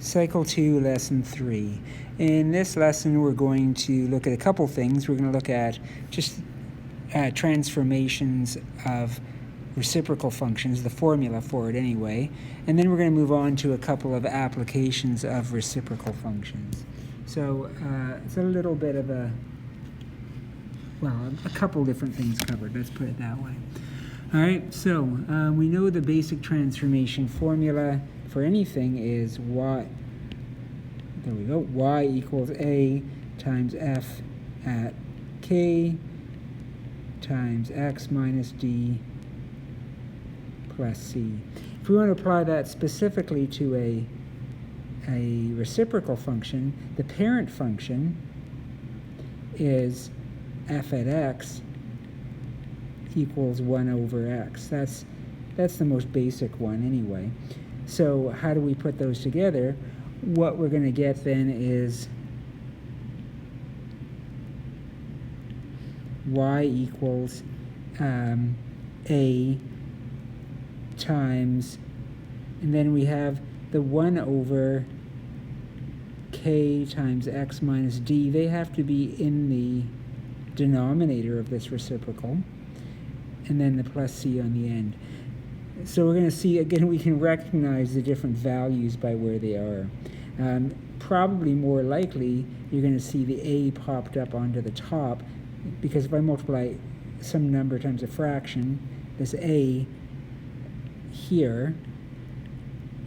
Cycle 2, Lesson 3. In this lesson, we're going to look at a couple things. We're going to look at just transformations of reciprocal functions, the formula for it anyway, and then we're going to move on to a couple of applications of reciprocal functions. So it's a little bit of a couple different things covered, let's put it that way. All right, so we know the basic transformation formula for anything is y equals a times f at k times x minus d plus c. If we want to apply that specifically to a reciprocal function, the parent function is f at x equals 1 over x. That's the most basic one anyway. So how do we put those together? What we're going to get then is y equals a times, and then we have the 1 over k times x minus d. They have to be in the denominator of this reciprocal, and then the plus c on the end. So we're going to see, again, we can recognize the different values by where they are. Probably more likely, you're going to see the a popped up onto the top, because if I multiply some number times a fraction, this a here,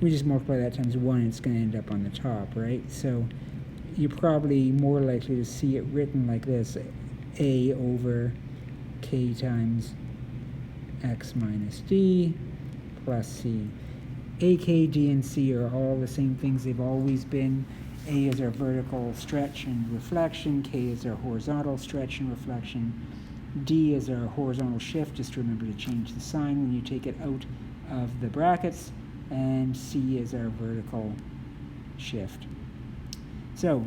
we just multiply that times 1, it's going to end up on the top, right? So you're probably more likely to see it written like this, a over k times x minus d plus c. A, k, d, and c are all the same things they've always been. A is our vertical stretch and reflection, k is our horizontal stretch and reflection, d is our horizontal shift, just remember to change the sign when you take it out of the brackets, and c is our vertical shift. So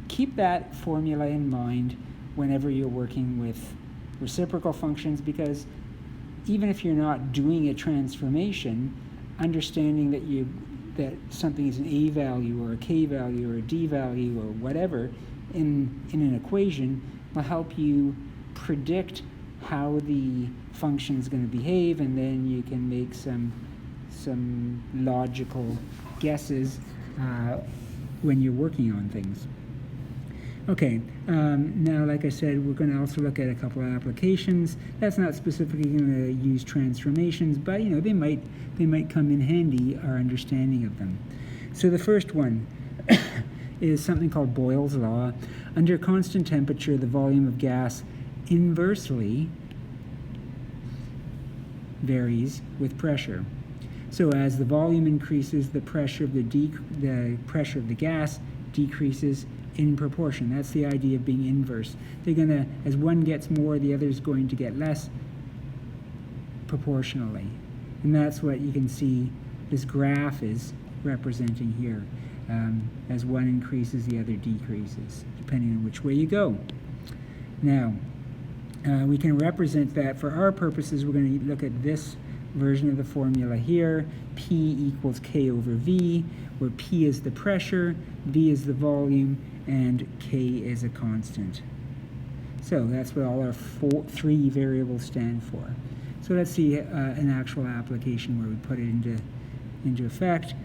keep that formula in mind whenever you're working with reciprocal functions, because even if you're not doing a transformation, understanding that something is an a value or a k value or a d value or whatever in an equation will help you predict how the function is going to behave, and then you can make some logical guesses when you're working on things. Okay, now like I said, we're going to also look at a couple of applications. That's not specifically going to use transformations, but they might come in handy, our understanding of them. So the first one is something called Boyle's law. Under constant temperature, the volume of gas inversely varies with pressure. So as the volume increases, the pressure of the gas decreases in proportion. That's the idea of being inverse. They're going to, as one gets more, the other is going to get less proportionally. And that's what you can see this graph is representing here. As one increases, the other decreases, depending on which way you go. Now, we can represent that for our purposes. We're going to look at this version of the formula here. P equals K over V, where P is the pressure, V is the volume, and K is a constant. So that's what all our three variables stand for. So let's see an actual application where we put it into effect.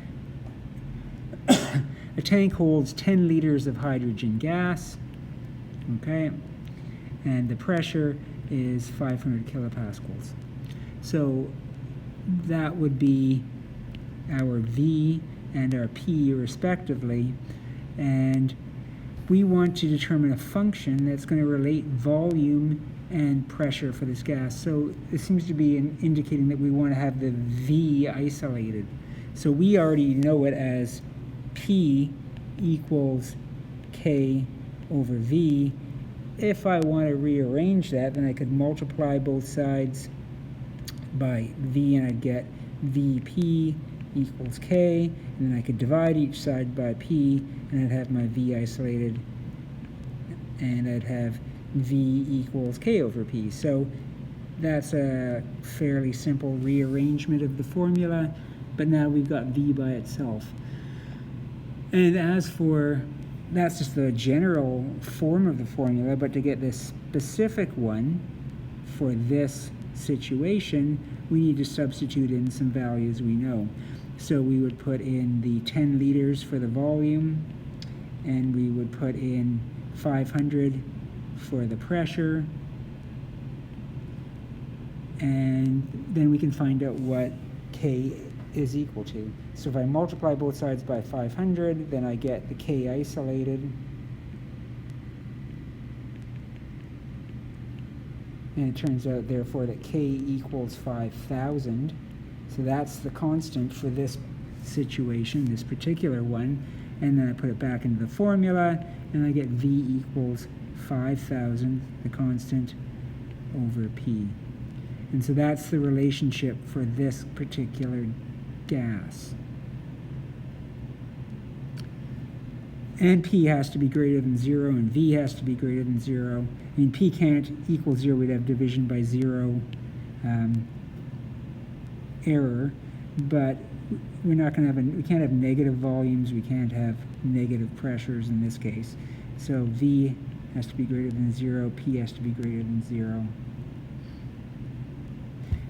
A tank holds 10 liters of hydrogen gas, okay, and the pressure is 500 kilopascals. So that would be our V and our P respectively, and we want to determine a function that's going to relate volume and pressure for this gas. So it seems to be indicating that we want to have the V isolated. So we already know it as P equals K over V. If I want to rearrange that, then I could multiply both sides by V, and I'd get VP equals K, and then I could divide each side by P, and I'd have my V isolated, and I'd have V equals K over P. So that's a fairly simple rearrangement of the formula, but now we've got V by itself. And as for, that's just the general form of the formula, but to get this specific one for this situation, we need to substitute in some values we know. So we would put in the 10 liters for the volume, and we would put in 500 for the pressure, and then we can find out what K is equal to. So if I multiply both sides by 500, then I get the K isolated. And it turns out, therefore, that K equals 5,000. So that's the constant for this situation, this particular one. And then I put it back into the formula, and I get V equals 5,000, the constant, over P. And so that's the relationship for this particular gas. And P has to be greater than 0, and V has to be greater than 0. I mean, P can't equal 0. We'd have division by 0 error, but we're not going to have we can't have negative volumes. We can't have negative pressures in this case. So V has to be greater than 0. P has to be greater than 0.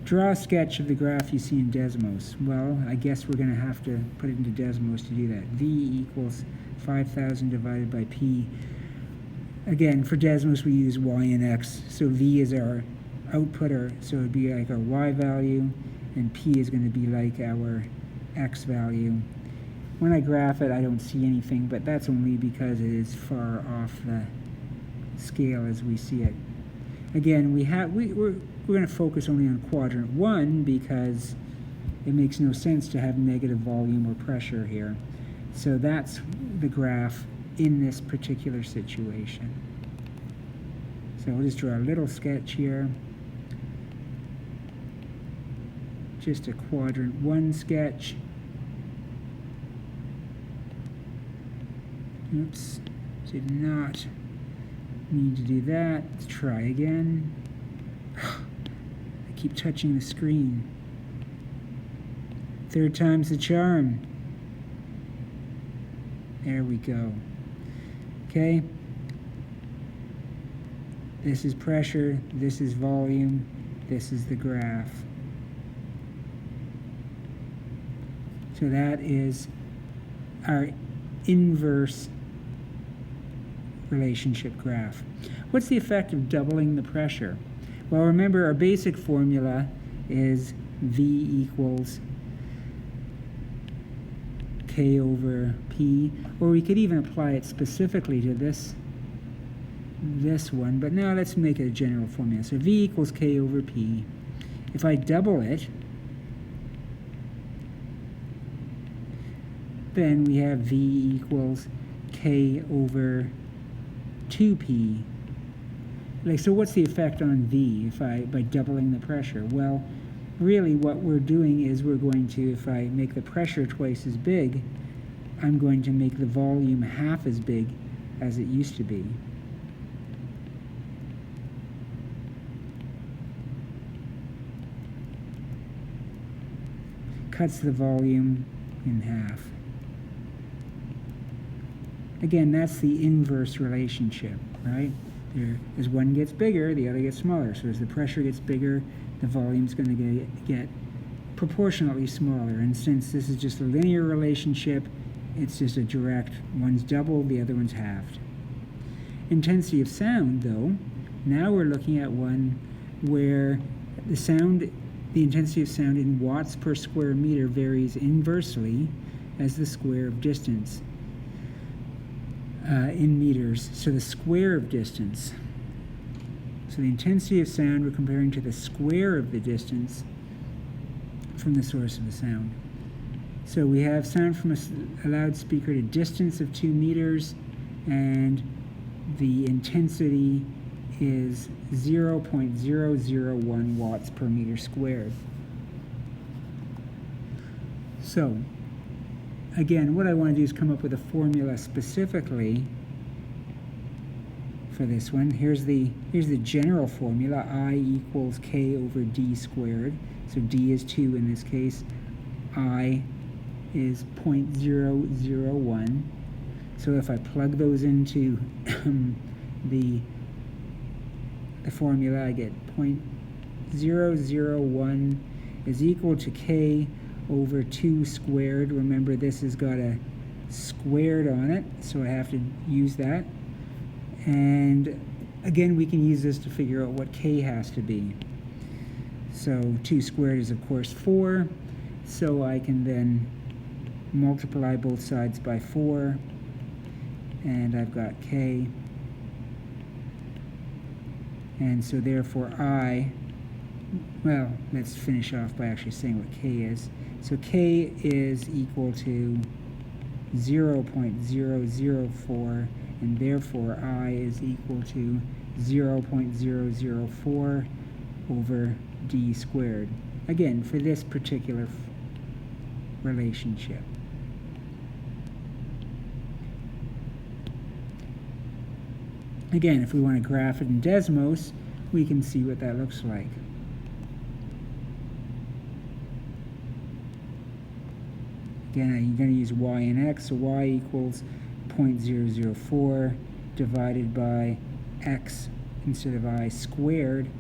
Draw a sketch of the graph you see in Desmos. Well, I guess we're going to have to put it into Desmos to do that. V equals 5,000 divided by P. Again, for Desmos we use Y and X. So V is our output, so it would be like our Y value, and P is going to be like our X value. When I graph it, I don't see anything, but that's only because it is far off the scale as we see it. Again, we're going to focus only on quadrant 1 because it makes no sense to have negative volume or pressure here. So that's the graph in this particular situation. So we'll just draw a little sketch here. Just a quadrant 1 sketch. Oops, did not need to do that. Let's try again. I keep touching the screen. Third time's the charm. There we go. Okay. This is pressure, this is volume, this is the graph. So that is our inverse relationship graph. What's the effect of doubling the pressure? Well, remember our basic formula is V equals K over P, or we could even apply it specifically to this one, but now let's make it a general formula. So V equals K over P. If I double it, then we have V equals K over 2P. Like, so what's the effect on V by doubling the pressure? Well, really what we're doing is we're going to, if I make the pressure twice as big, I'm going to make the volume half as big as it used to be. Cuts the volume in half. Again, that's the inverse relationship, right? As one gets bigger, the other gets smaller. So as the pressure gets bigger, the volume's going to get proportionately smaller. And since this is just a linear relationship, it's just a direct, one's doubled, the other one's halved. Intensity of sound, though, now we're looking at one where the intensity of sound in watts per square meter varies inversely as the square of distance in meters. So the square of distance. So the intensity of sound we're comparing to the square of the distance from the source of the sound. So we have sound from a loudspeaker at a distance of 2 meters, and the intensity is 0.001 watts per meter squared. So, again, what I want to do is come up with a formula specifically for this one. Here's the general formula, I equals K over D squared. So D is 2 in this case. I is 0.001. So if I plug those into the formula, I get 0.001 is equal to k over 2 squared. Remember, this has got a squared on it, so I have to use that. And again, we can use this to figure out what k has to be. So 2 squared is, of course, 4. So I can then multiply both sides by 4. And I've got k. And so therefore well, let's finish off by actually saying what k is. So k is equal to 0.004, and therefore I is equal to 0.004 over d squared. Again, for this particular relationship. Again, if we want to graph it in Desmos, we can see what that looks like. Again, I'm going to use y and x, so y equals 0.004 divided by x instead of I squared.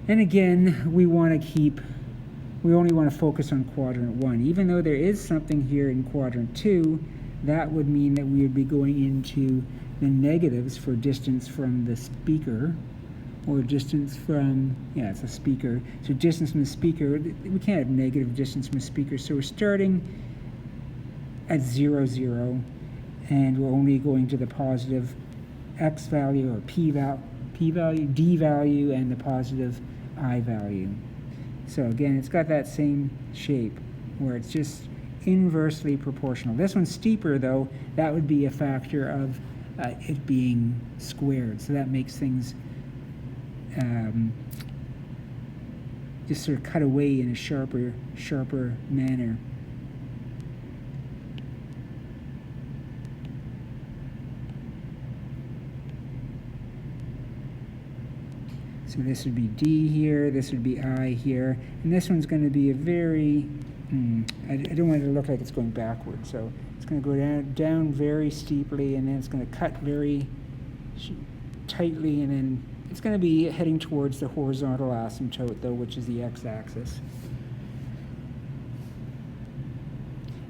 And again, we only want to focus on quadrant 1. Even though there is something here in quadrant 2, that would mean that we would be going into the negatives for distance from the speaker, or distance from, yeah, it's a speaker. So distance from the speaker, we can't have negative distance from a speaker, so we're starting at 0, 0, and we're only going to the positive x value or p value, d value, and the positive I value. So again, it's got that same shape where it's just inversely proportional. This one's steeper, though. That would be a factor of it being squared. So that makes things just sort of cut away in a sharper manner. So this would be D here, this would be I here, and this one's going to be a very, I don't want it to look like it's going backward, so it's going to go down very steeply, and then it's going to cut very tightly, and then it's going to be heading towards the horizontal asymptote, though, which is the x-axis.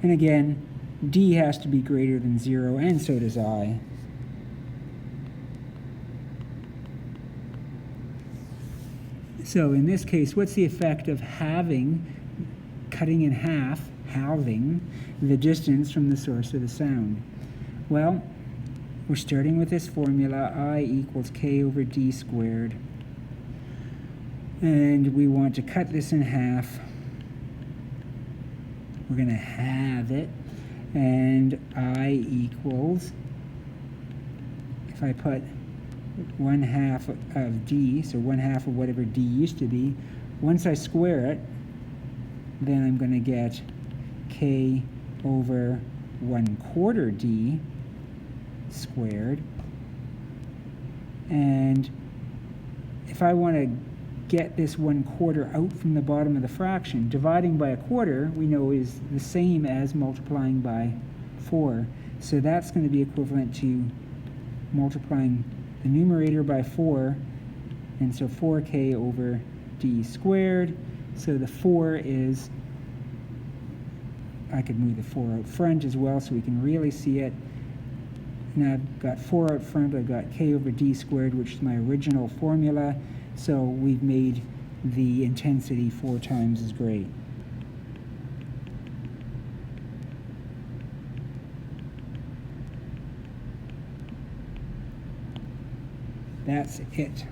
And again, D has to be greater than 0, and so does I. So in this case, what's the effect of cutting in half, halving, the distance from the source of the sound? Well, we're starting with this formula, I equals k over d squared. And we want to cut this in half. We're going to halve it. And I equals, if I put 1/2 of d, so 1/2 of whatever d used to be, once I square it, then I'm going to get k over 1/4 d squared. And if I want to get this 1/4 out from the bottom of the fraction, dividing by 1/4 we know is the same as multiplying by 4. So that's going to be equivalent to multiplying the numerator by 4, and so 4k over d squared. So the 4 is, I could move the 4 out front as well so we can really see it. Now I've got 4 out front, I've got k over d squared, which is my original formula, so we've made the intensity 4 times as great. That's it.